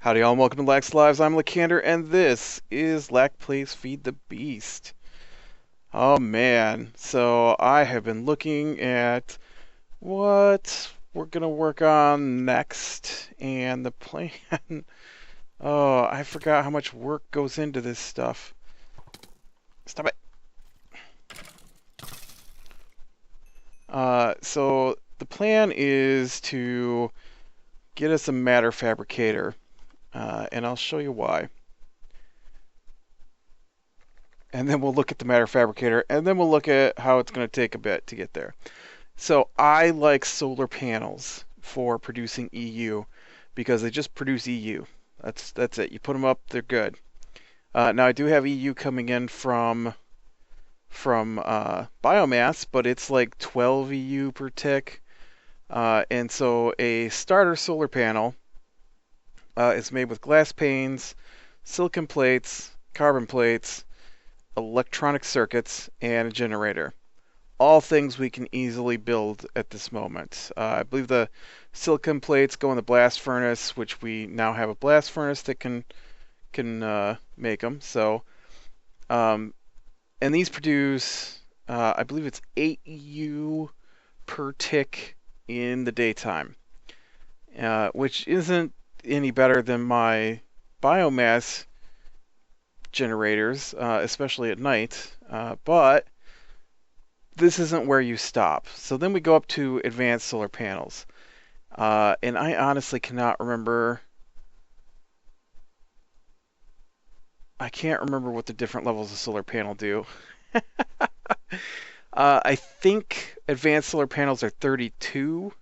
Howdy all, and welcome to Lax Lives. I'm Lycander, and this is Lack Plays Feed the Beast. Oh man, so I have been looking at what we're gonna work on next, and the plan... Oh, I forgot how much work goes into this stuff. Stop it! So the plan is to get us a Matter Fabricator, and I'll show you why. And then we'll look at the Matter Fabricator, and then we'll look at how it's going to take a bit to get there. So I like solar panels for producing EU because they just produce EU. That's it. You put them up, they're good. Now I do have EU coming in from biomass, but it's like 12 EU per tick. And so a starter solar panel is made with glass panes, silicon plates, carbon plates, electronic circuits, and a generator. All things we can easily build at this moment. I believe the silicon plates go in the blast furnace, which we now have a blast furnace that can make them. So, and these produce, I believe it's 8 EU per tick in the daytime, which isn't any better than my biomass generators, especially at night, but this isn't where you stop. So then we go up to advanced solar panels, and I honestly cannot remember. I can't remember what the different levels of solar panel do. I think advanced solar panels are 32.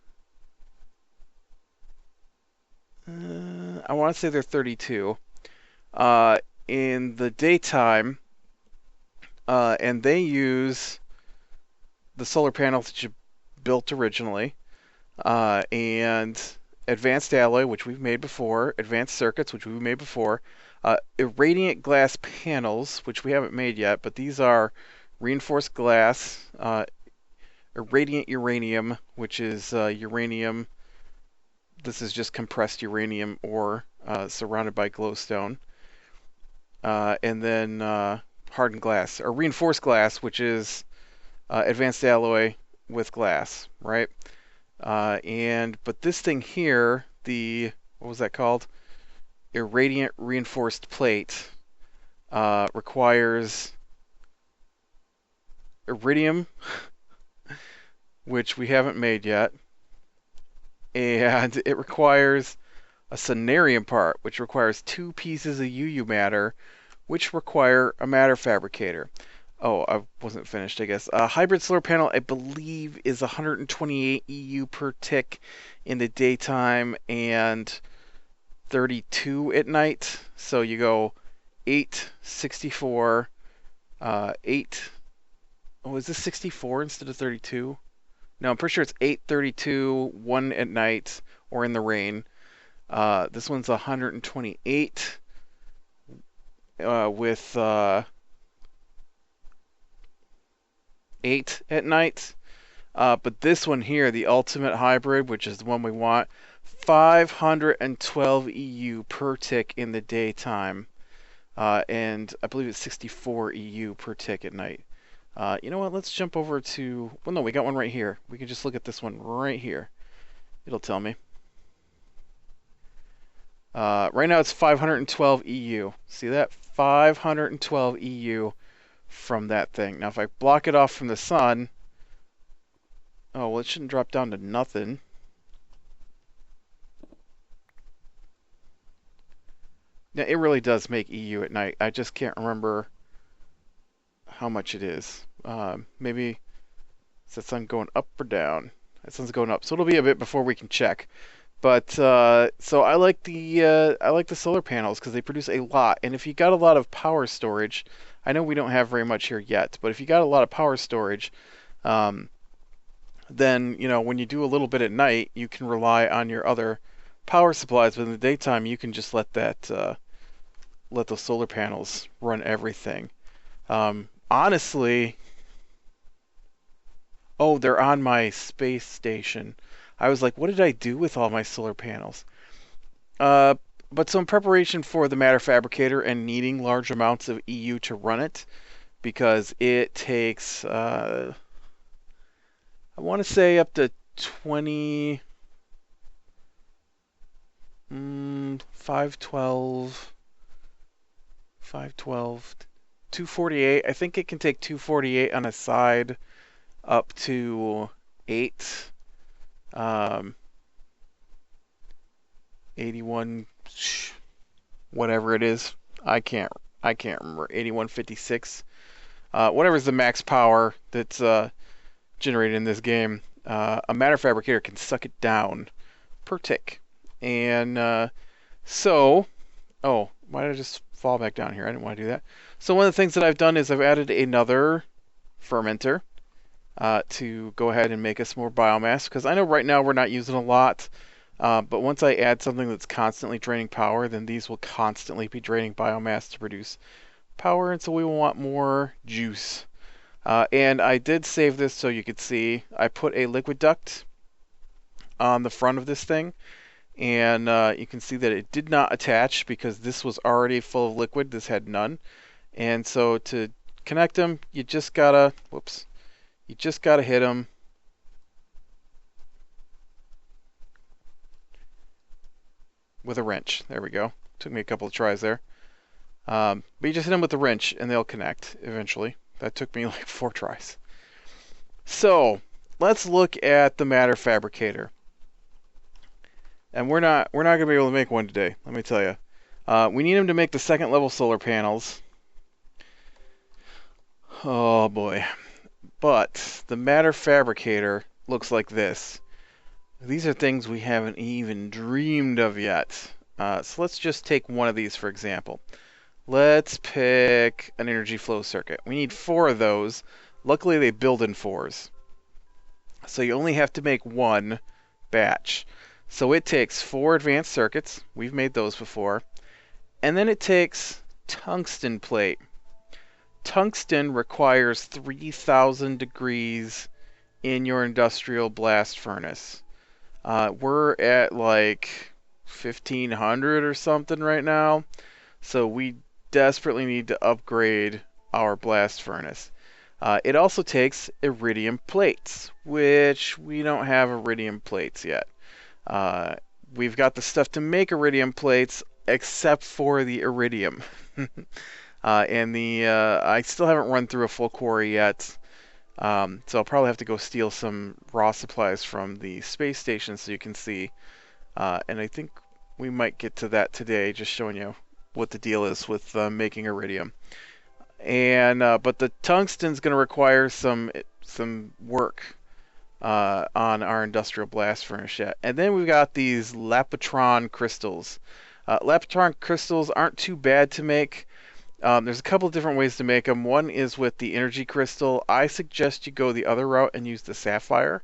I want to say they're 32. In the daytime, and they use the solar panels that you built originally, and advanced alloy, which we've made before, advanced circuits, which we've made before, irradiant glass panels, which we haven't made yet, but these are reinforced glass, irradiant uranium, which is uranium. This is just compressed uranium ore surrounded by glowstone. And then hardened glass, or reinforced glass, which is advanced alloy with glass, right? But this thing here, what was that called? Irradiant reinforced plate, requires iridium, which we haven't made yet, and it requires a Cenarium part, which requires 2 pieces of UU matter, which require a Matter Fabricator. Oh, I wasn't finished, I guess. Hybrid solar panel, I believe, is 128 EU per tick in the daytime and 32 at night. So you go 8, 64, 8. Oh, is this 64 instead of 32? No, I'm pretty sure it's 8, 32, 1 at night, or in the rain. This one's 128 with 8 at night. But this one here, the ultimate hybrid, which is the one we want, 512 EU per tick in the daytime. And I believe it's 64 EU per tick at night. You know what? Let's jump over to... Well, no, we got one right here. We can just look at this one right here. It'll tell me. Right now it's 512 EU. See that? 512 EU from that thing. Now if I block it off from the sun... Oh, well, it shouldn't drop down to nothing. Now, it really does make EU at night. I just can't remember how much it is. Maybe is that sun going up or down? That sun's going up, so it'll be a bit before we can check. But so I like the solar panels because they produce a lot. And if you got a lot of power storage, I know we don't have very much here yet, but if you got a lot of power storage, then when you do a little bit at night, you can rely on your other power supplies. But in the daytime, you can just let those solar panels run everything. Honestly, oh, they're on my space station. I was like, what did I do with all my solar panels? But so in preparation for the Matter Fabricator and needing large amounts of EU to run it, because it takes, I want to say up to 20, 512, 512, 248. I think it can take 248 on a side up to 8. 81, whatever it is. I can't remember. 8156. Whatever's the max power that's generated in this game. A Matter Fabricator can suck it down per tick. And oh, why did I just fall back down here? I didn't want to do that. So one of the things that I've done is I've added another fermenter to go ahead and make us more biomass, because I know right now we're not using a lot, but once I add something that's constantly draining power, then these will constantly be draining biomass to produce power, and so we will want more juice. And I did save this so you could see. I put a liquid duct on the front of this thing, and you can see that it did not attach because this was already full of liquid. This had none. And so to connect them, you just gotta, you just gotta hit them. With a wrench. There we go. Took me a couple of tries there. But you just hit them with the wrench and they'll connect eventually. That took me like 4 tries. So let's look at the Matter Fabricator. And we're not gonna be able to make one today, let me tell you. We need them to make the second level solar panels. Oh boy. But the Matter Fabricator looks like this. These are things we haven't even dreamed of yet. So let's just take one of these for example. Let's pick an energy flow circuit. We need 4 of those. Luckily they build in 4s. So you only have to make 1 batch. So it takes 4 advanced circuits. We've made those before. And then it takes tungsten plate. Tungsten requires 3,000 degrees in your industrial blast furnace. We're at like 1,500 or something right now. So we desperately need to upgrade our blast furnace. It also takes iridium plates, which we don't have iridium plates yet. We've got the stuff to make iridium plates, except for the iridium. And I still haven't run through a full quarry yet. So I'll probably have to go steal some raw supplies from the space station so you can see. And I think we might get to that today, just showing you what the deal is with making iridium. And but the tungsten's going to require some work on our industrial blast furnace yet. And then we've got these Lapotron crystals. Lapotron crystals aren't too bad to make. There's a couple of different ways to make them. One is with the energy crystal. I suggest you go the other route and use the sapphire,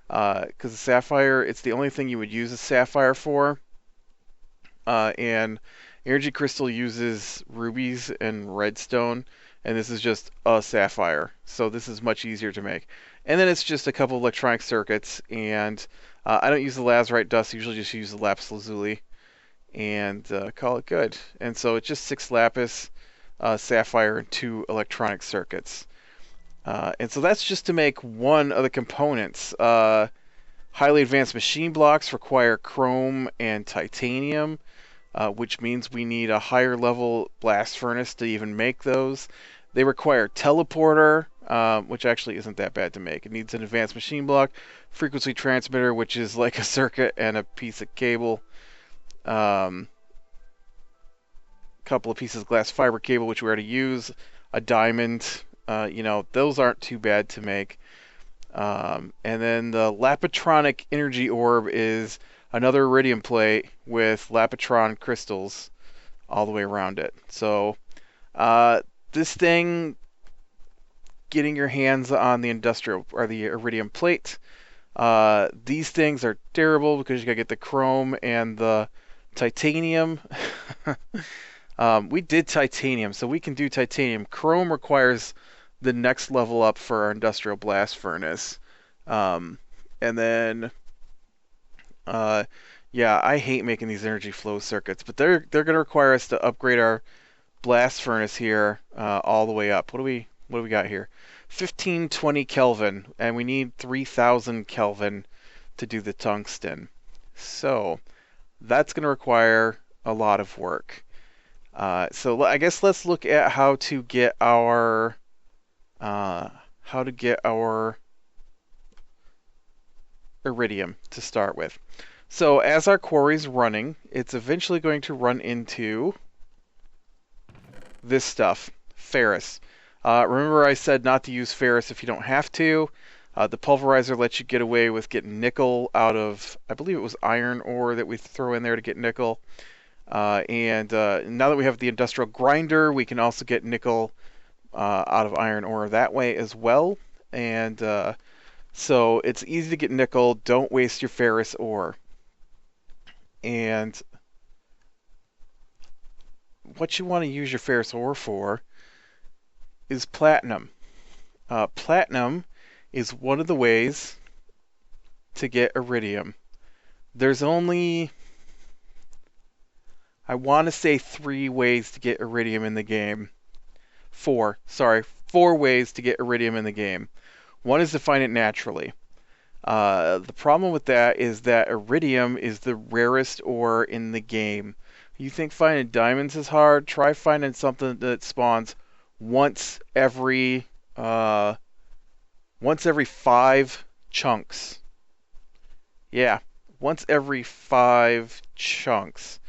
because the sapphire, it's the only thing you would use a sapphire for. And energy crystal uses rubies and redstone, and this is just a sapphire. So this is much easier to make. And then it's just a couple of electronic circuits, and I don't use the lazurite dust. I usually just use the lapis lazuli and call it good. And so it's just 6 lapis, sapphire, and 2 electronic circuits. And so that's just to make one of the components. Highly advanced machine blocks require chrome and titanium, which means we need a higher level blast furnace to even make those. They require teleporter, which actually isn't that bad to make. It needs an advanced machine block, frequency transmitter, which is like a circuit and a piece of cable, couple of pieces of glass fiber cable, which we already use, a diamond. Those aren't too bad to make. And then the Lapotronic energy orb is another iridium plate with Lapotron crystals all the way around it. So this thing, getting your hands on the industrial or the iridium plate, these things are terrible because you gotta get the chrome and the titanium. We did titanium, so we can do titanium. Chrome requires the next level up for our industrial blast furnace. And then Yeah, I hate making these energy flow circuits, but they're going to require us to upgrade our blast furnace here all the way up. What do we got here? 1520 Kelvin, and we need 3000 Kelvin to do the tungsten. So that's going to require a lot of work. So I guess let's look at how to get our iridium to start with. So as our quarry's running, it's eventually going to run into this stuff, ferrous. Remember I said not to use ferrous if you don't have to. The pulverizer lets you get away with getting nickel out of, I believe it was iron ore that we throw in there to get nickel. And now that we have the industrial grinder, we can also get nickel out of iron ore that way as well. And so it's easy to get nickel. Don't waste your ferrous ore. And what you want to use your ferrous ore for is platinum. Platinum is one of the ways to get iridium. There's only, I want to say 3 ways to get iridium in the game. 4 ways to get iridium in the game. One is to find it naturally. The problem with that is that iridium is the rarest ore in the game. You think finding diamonds is hard? Try finding something that spawns once every 5 chunks. Yeah, once every 5 chunks.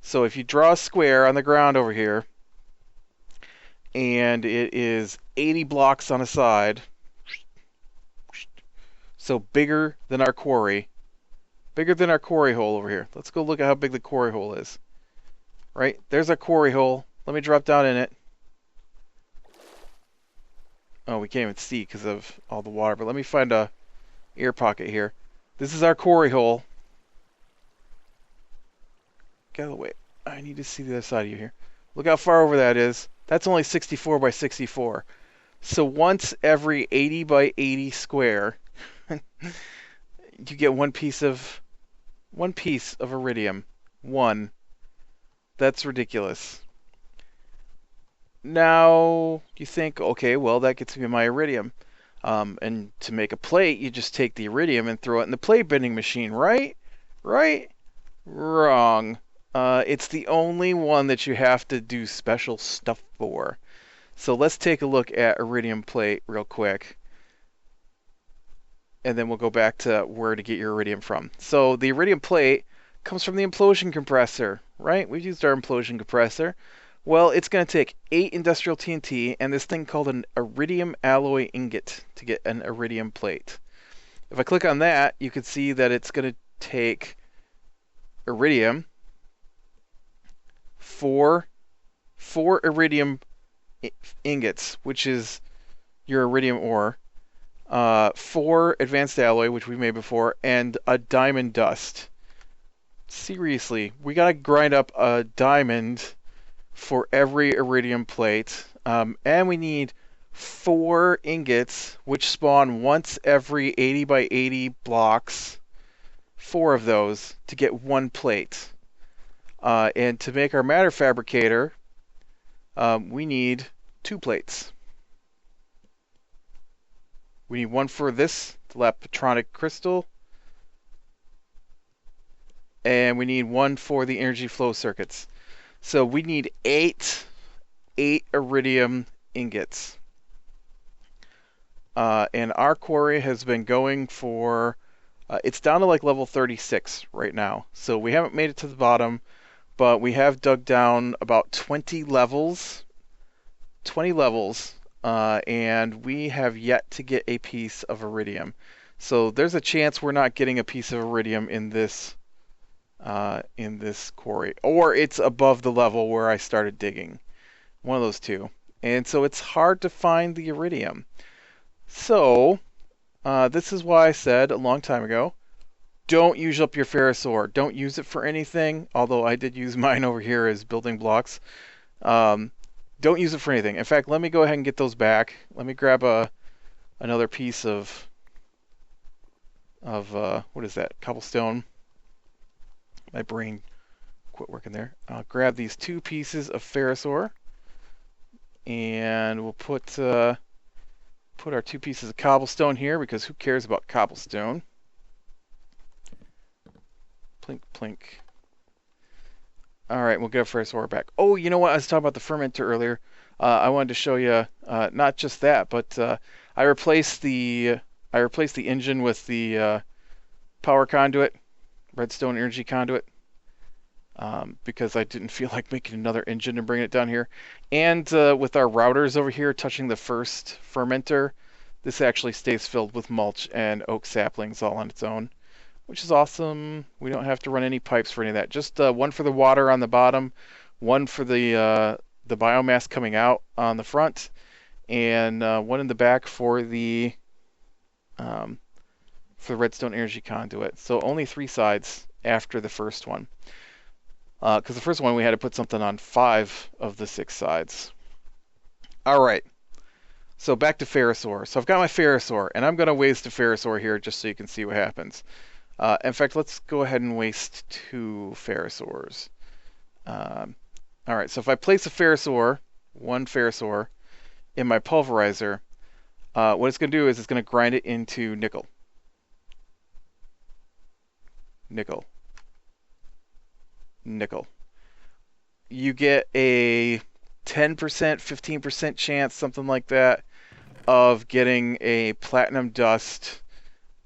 So if you draw a square on the ground over here, and it is 80 blocks on a side, so bigger than our quarry hole over here. Let's go look at how big the quarry hole is. Right, there's our quarry hole. Let me drop down in it. Oh, we can't even see because of all the water, but let me find a air pocket here. This is our quarry hole. Get out of the way. I need to see the other side of you here. Look how far over that is. That's only 64 by 64. So once every 80 by 80 square, you get one piece of iridium. One. That's ridiculous. Now you think, okay, well that gets me my iridium. And to make a plate, you just take the iridium and throw it in the plate bending machine, right? Right? Wrong. It's the only one that you have to do special stuff for. So let's take a look at iridium plate real quick. And then we'll go back to where to get your iridium from. So the iridium plate comes from the implosion compressor, right? We've used our implosion compressor. Well, it's going to take 8 industrial TNT and this thing called an iridium alloy ingot to get an iridium plate. If I click on that, you can see that it's going to take iridium, 4 iridium ingots, which is your iridium ore, 4 advanced alloy, which we made before, and a diamond dust. Seriously, we gotta grind up a diamond for every iridium plate, and we need 4 ingots, which spawn once every 80 by 80 blocks. 4 of those to get 1 plate. And to make our Matter Fabricator, we need 2 plates. We need 1 for this, the Lapatronic crystal, and we need 1 for the energy flow circuits. So we need 8 iridium ingots. And our quarry has been going for, it's down to like level 36 right now. So we haven't made it to the bottom, but we have dug down about 20 levels, and we have yet to get a piece of iridium. So there's a chance we're not getting a piece of iridium in this quarry, or it's above the level where I started digging. One of those two. And so it's hard to find the iridium. So this is why I said a long time ago, don't use up your ferrous ore. Don't use it for anything, although I did use mine over here as building blocks. Don't use it for anything. In fact, let me go ahead and get those back. Let me grab another piece of what is that? Cobblestone. My brain quit working there. I'll grab these 2 pieces of ferrous ore, and we'll put our 2 pieces of cobblestone here, because who cares about cobblestone? Plink, plink. All right, we'll get our ferrous ore back. Oh, you know what? I was talking about the fermenter earlier. I wanted to show you not just that, but I replaced the engine with the power conduit, redstone energy conduit, because I didn't feel like making another engine and bringing it down here. And with our routers over here touching the first fermenter, this actually stays filled with mulch and oak saplings all on its own, which is awesome. We don't have to run any pipes for any of that. Just one for the water on the bottom, one for the biomass coming out on the front, and one in the back for the redstone energy conduit. So only 3 sides after the first one. Because the first one we had to put something on 5 of the 6 sides. All right. So back to ferrous ore. So I've got my ferrous ore, and I'm going to waste a ferrous ore here just so you can see what happens. In fact, let's go ahead and waste 2 ferrous ores. All right, so if I place a ferrous ore, 1 ferrous ore, in my pulverizer, what it's going to do is it's going to grind it into nickel. Nickel. Nickel. You get a 10%, 15% chance, something like that, of getting a platinum dust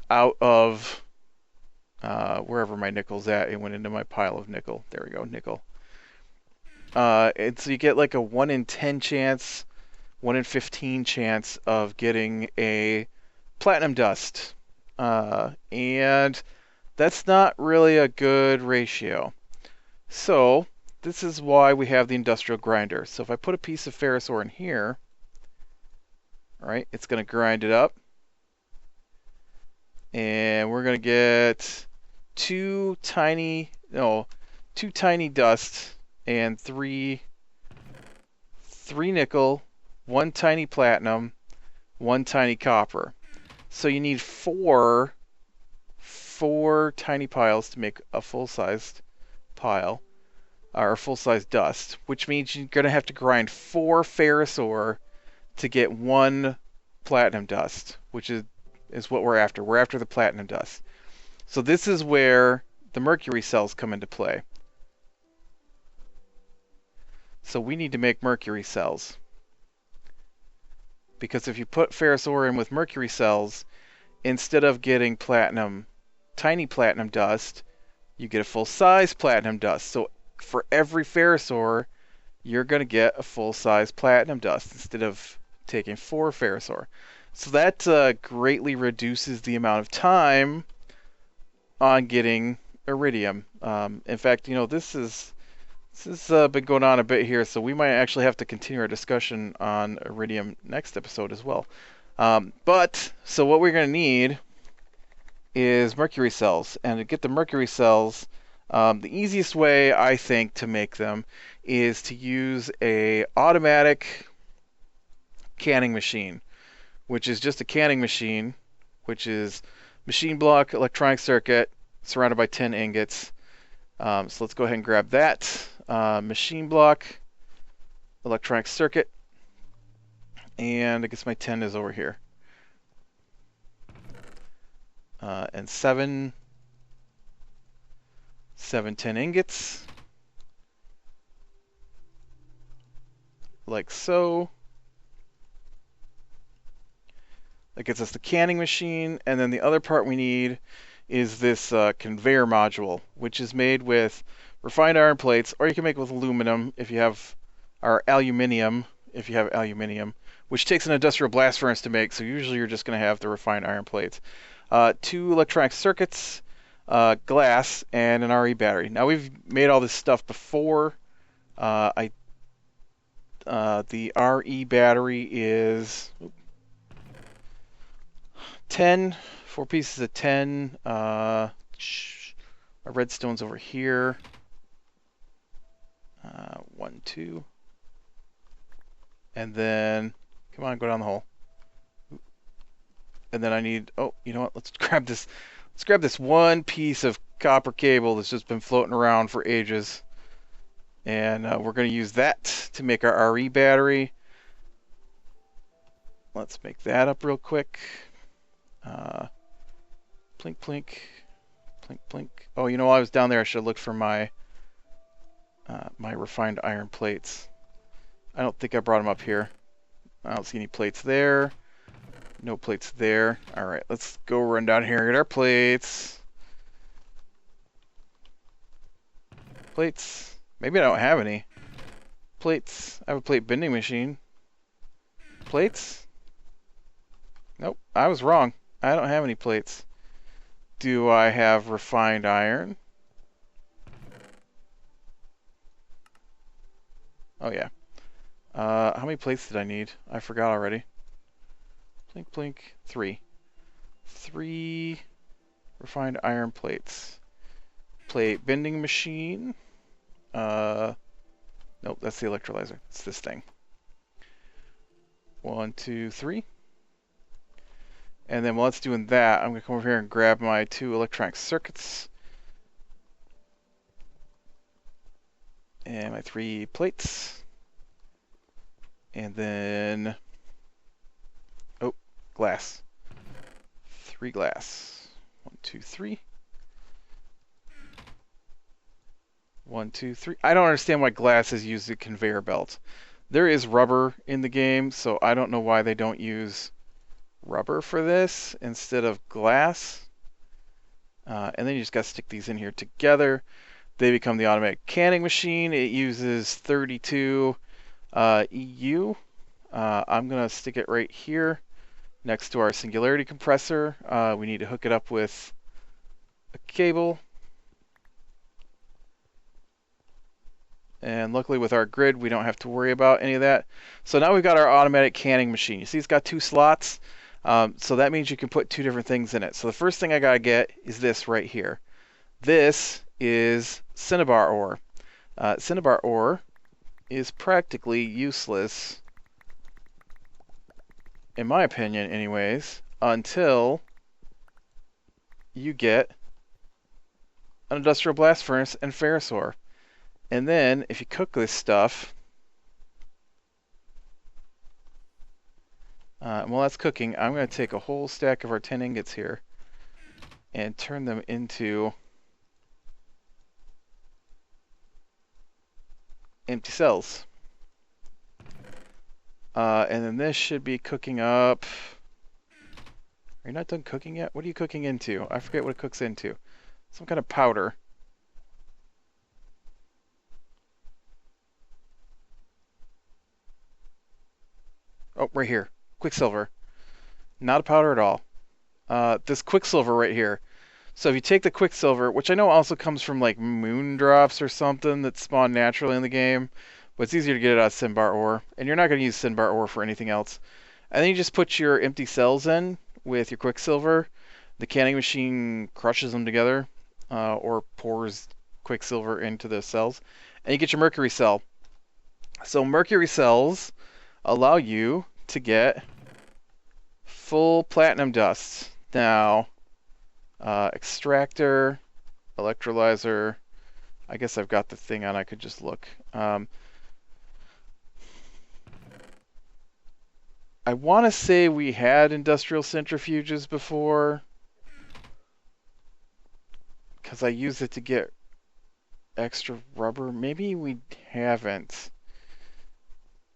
out of wherever my nickel's at. It went into my pile of nickel. There we go, nickel. And so you get like a 1 in 10 chance, 1 in 15 chance of getting a platinum dust. And that's not really a good ratio. So this is why we have the industrial grinder. So if I put a piece of ferrous ore in here, right, it's going to grind it up. And we're going to get 2 tiny dust and 3 nickel, 1 tiny platinum, 1 tiny copper. So you need 4 tiny piles to make a full-sized pile, or full-sized dust, which means you're going to have to grind 4 ferrous ore to get 1 platinum dust, which is what we're after. We're after the platinum dust. So this is where the mercury cells come into play. So we need to make mercury cells, because if you put ferrous ore in with mercury cells, instead of getting tiny platinum dust, you get a full-size platinum dust. So for every ferrous ore, you're going to get a full-size platinum dust instead of taking 4 ferrous ore. So that greatly reduces the amount of time on getting iridium. In fact, you know, this has been going on a bit here, so we might actually have to continue our discussion on iridium next episode as well. So what we're going to need is mercury cells. And to get the mercury cells, the easiest way, I think, to make them is to use a automatic canning machine, which is just a canning machine, which is machine block, electronic circuit, surrounded by 10 ingots. So let's go ahead and grab that. Machine block, electronic circuit, and I guess my 10 is over here. And 7 10 ingots, like so. That gets us the canning machine, and then the other part we need is this conveyor module, which is made with refined iron plates, or you can make it with aluminum if you have, or aluminium if you have aluminium, which takes an industrial blast furnace to make, so usually you're just going to have the refined iron plates. 2 electronic circuits, glass, and an RE battery. Now we've made all this stuff before. The RE battery is 4 pieces of 10. My redstone's over here. 1, 2. And then, come on, go down the hole. And then I need, oh, you know what? Let's grab this 1 piece of copper cable that's just been floating around for ages. And we're going to use that to make our RE battery. Let's make that up real quick. Plink, plink, plink, plink. Oh, you know, while I was down there, I should look for my my refined iron plates. I don't think I brought them up here. I don't see any plates there. No plates there. All right, let's go run down here and get our plates. Plates. Maybe I don't have any. Plates. I have a plate bending machine. Plates? Nope, I was wrong. I don't have any plates. Do I have refined iron? Oh yeah. How many plates did I need? I forgot already. Plink, plink. 3. 3 refined iron plates. Plate bending machine. Nope, that's the electrolyzer. It's this thing. 1, 2, 3. And then while it's doing that, I'm going to come over here and grab my 2 electronic circuits. And my 3 plates. And then... oh, glass. 3 glass. 1, 2, 3. 1, 2, 3. I don't understand why glass is used as a conveyor belt. There is rubber in the game, so I don't know why they don't use rubber for this instead of glass. And then you just got to stick these in here together. They become the automatic canning machine. It uses 32 EU. I'm going to stick it right here next to our singularity compressor. We need to hook it up with a cable. And luckily with our grid, we don't have to worry about any of that. So now we've got our automatic canning machine. You see it's got 2 slots. So that means you can put 2 different things in it. So the first thing I got to get is this right here. This is cinnabar ore. Cinnabar ore is practically useless, in my opinion anyways, until you get an industrial blast furnace and ferrous ore. And then if you cook this stuff, while that's cooking, I'm going to take a whole stack of our 10 ingots here and turn them into empty cells. And then this should be cooking up. Are you not done cooking yet? What are you cooking into? I forget what it cooks into. Some kind of powder. Oh, right here. Quicksilver. Not a powder at all. This quicksilver right here. So if you take the quicksilver, which I know also comes from like moon drops or something that spawn naturally in the game, but it's easier to get it out of cinnabar ore, and you're not going to use cinnabar ore for anything else. And then you just put your empty cells in with your quicksilver. The canning machine crushes them together, or pours quicksilver into the cells, and you get your mercury cell. So mercury cells allow you to get full platinum dust. Now, extractor, electrolyzer. I guess I've got the thing on. I could just look. I want to say we had industrial centrifuges before, because I used it to get extra rubber. Maybe we haven't.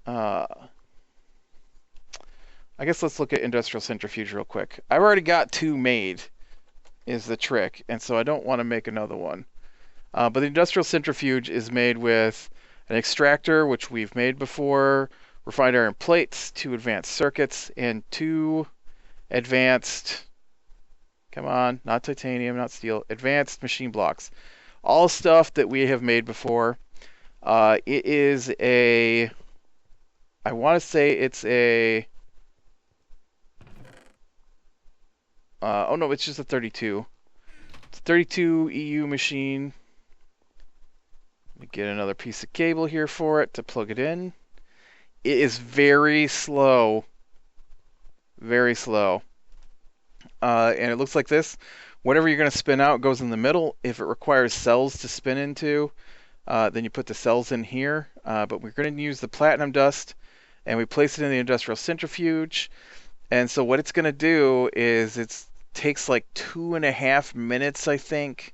I guess let's look at industrial centrifuge real quick. I've already got 2 made, is the trick, and so I don't want to make another one. But the industrial centrifuge is made with an extractor, which we've made before, refined iron plates, 2 advanced circuits, and 2 advanced, come on, not titanium, not steel, advanced machine blocks. All stuff that we have made before. It is a, I want to say it's a, oh no, it's just a 32. It's a 32 EU machine. Let me get another piece of cable here for it to plug it in. It is very slow. Very slow. And it looks like this. Whatever you're going to spin out goes in the middle. If it requires cells to spin into, then you put the cells in here. But we're going to use the platinum dust, and we place it in the industrial centrifuge. And so what it's going to do is it takes like 2.5 minutes, I think.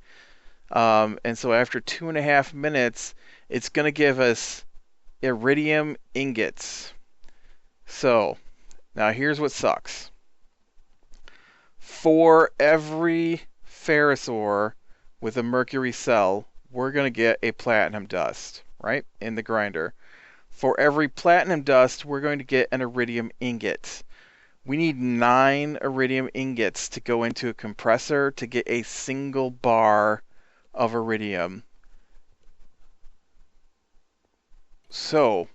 And so after 2.5 minutes, it's going to give us iridium ingots. So now here's what sucks. For every ferrous ore with a mercury cell, we're going to get a platinum dust, right, in the grinder. For every platinum dust, we're going to get an iridium ingot. We need 9 iridium ingots to go into a compressor to get a single bar of iridium. So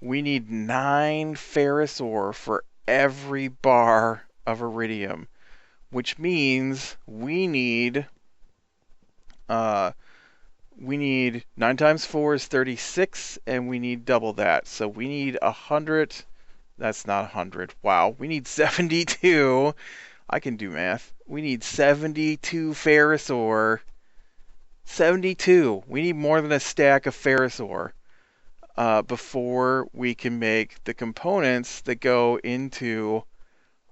we need 9 ferrous ore for every bar of iridium, which means we need 9 times 4 is 36, and we need double that. So we need 100. That's not 100. Wow, we need 72. I can do math. We need 72 ferrous ore. 72. We need more than a stack of ferrous ore before we can make the components that go into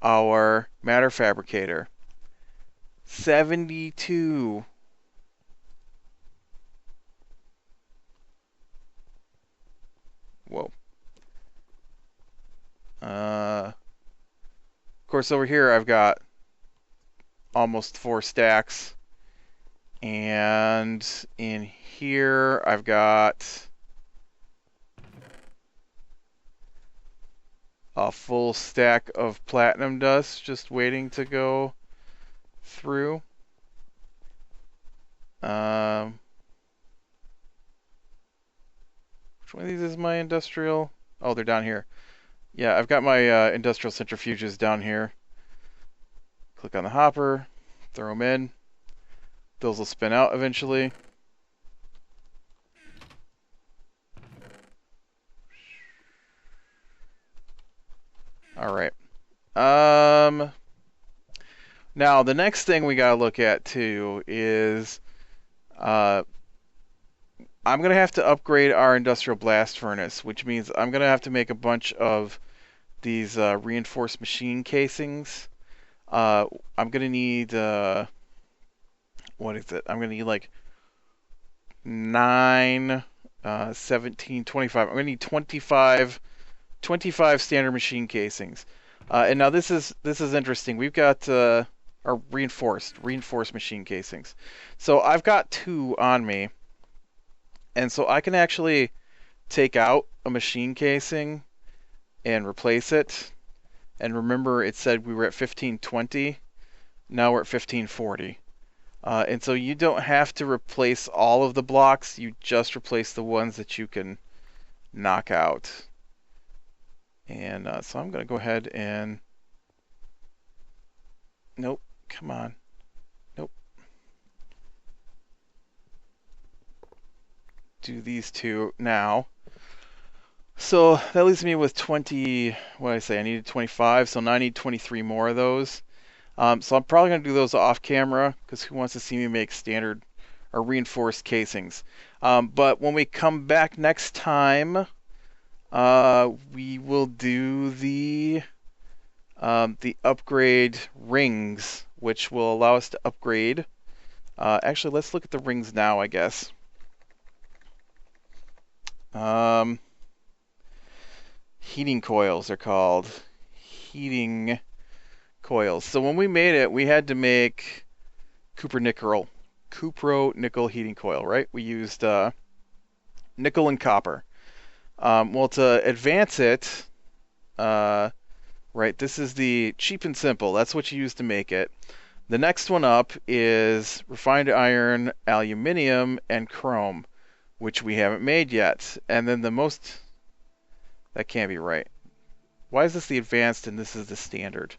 our Matter Fabricator. 72. Whoa. Of course, over here I've got almost 4 stacks. And in here I've got a full stack of platinum dust just waiting to go through. Which one of these is my industrial? Oh, they're down here. Yeah, I've got my industrial centrifuges down here. Click on the hopper, throw them in. Those will spin out eventually. All right. Now the next thing we gotta look at too is I'm gonna have to upgrade our industrial blast furnace, which means I'm gonna have to make a bunch of these reinforced machine casings. I'm gonna need what is it? I'm gonna need like 9, 17, 25. I'm gonna need 25 standard machine casings. And now this is interesting. We've got our reinforced machine casings. So I've got 2 on me, and so I can actually take out a machine casing and replace it. And remember, it said we were at 1520. Now we're at 1540. And so you don't have to replace all of the blocks. You just replace the ones that you can knock out. And so I'm going to go ahead and... Nope, come on. Nope. Do these 2 now. So that leaves me with 20, what did I say? I needed 25, so now I need 23 more of those. So I'm probably going to do those off camera, because who wants to see me make standard or reinforced casings? But when we come back next time, we will do the upgrade rings, which will allow us to upgrade. Actually, let's look at the rings now, I guess. Heating coils are called. Heating coils. So when we made it, we had to make cupro-nickel heating coil, right? We used nickel and copper. Well, to advance it, right, this is the cheap and simple. That's what you use to make it. The next one up is refined iron, aluminium, and chrome, which we haven't made yet. And then the most... That can't be right. Why is this the advanced and this is the standard?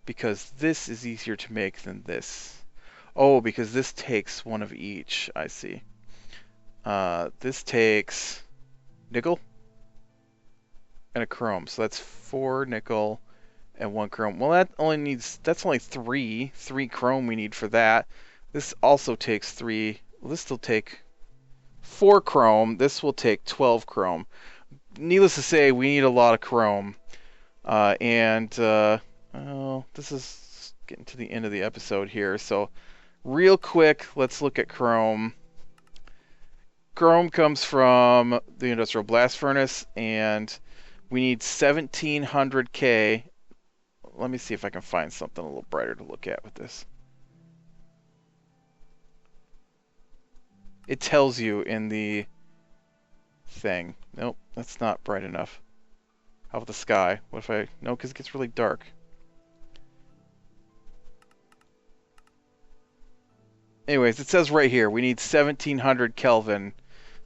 Because this is easier to make than this. Oh, because this takes one of each. I see. This takes nickel and a chrome. So that's 4 nickel and 1 chrome. Well, that's only three chrome we need for that. This also takes 3. Well, this will take 4 chrome. This will take 12 chrome. Needless to say, we need a lot of chrome. Oh, this is getting to the end of the episode here. So, real quick, let's look at chrome. Chrome comes from the industrial blast furnace, and we need 1700K. Let me see if I can find something a little brighter to look at with this. It tells you in the thing. Nope, that's not bright enough. How about the sky? What if I... No, because it gets really dark. Anyways, it says right here, we need 1700 Kelvin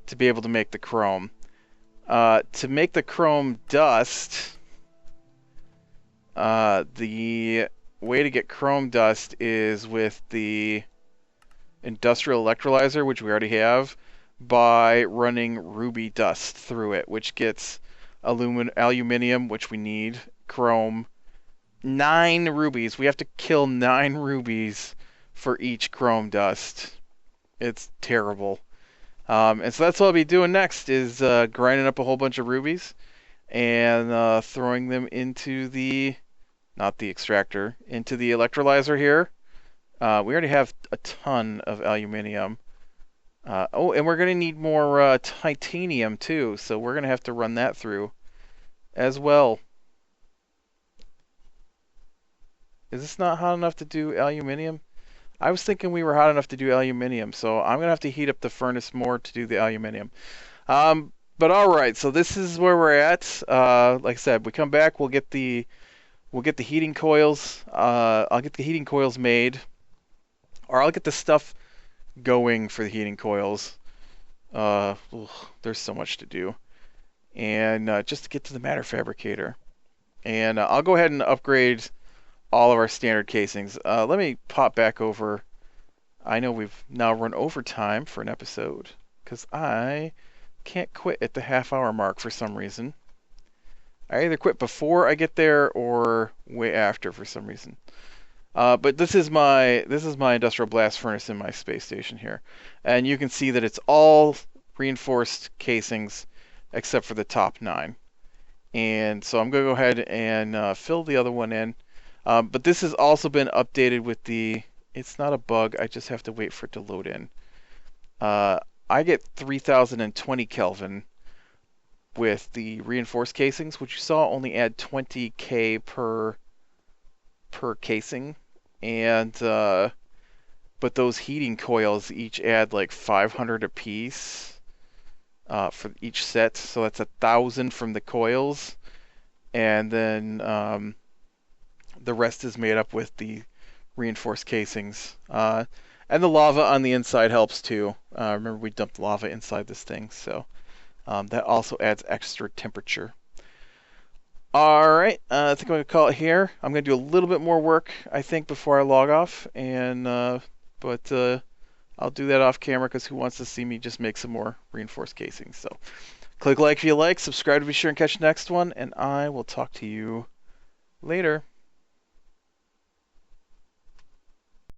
to be able to make the chrome. To make the chrome dust, the way to get chrome dust is with the industrial electrolyzer, which we already have, by running ruby dust through it, which gets aluminium, which we need, chrome, 9 rubies. We have to kill 9 rubies for each chrome dust. It's terrible. And so that's what I'll be doing next, is grinding up a whole bunch of rubies and throwing them into the, not the extractor, into the electrolyzer here. We already have a ton of aluminium. Oh, and we're going to need more titanium too, so we're going to have to run that through as well. Is this not hot enough to do aluminium? I was thinking we were hot enough to do aluminium, so I'm going to have to heat up the furnace more to do the aluminium. But all right, so this is where we're at. Like I said, we come back, we'll get the heating coils. I'll get the heating coils made, or I'll get the stuff going for the heating coils. There's so much to do, and just to get to the Matter Fabricator, and I'll go ahead and upgrade all of our standard casings. Let me pop back over. I know we've now run overtime for an episode because I can't quit at the half-hour mark for some reason. I either quit before I get there or way after for some reason. But this is my industrial blast furnace in my space station here, and you can see that it's all reinforced casings except for the top 9. And so I'm going to go ahead and fill the other one in. But this has also been updated with the... It's not a bug, I just have to wait for it to load in. I get 3020 Kelvin with the reinforced casings, which you saw only add 20K per casing. And but those heating coils each add like 500 a piece for each set, so that's 1,000 from the coils, and then the rest is made up with the reinforced casings. And the lava on the inside helps too. Remember, we dumped lava inside this thing, so that also adds extra temperature. Alright, I think I'm going to call it here. I'm going to do a little bit more work, I think, before I log off. But I'll do that off camera because who wants to see me just make some more reinforced casings. So click like if you like, subscribe to be sure and catch the next one, and I will talk to you later.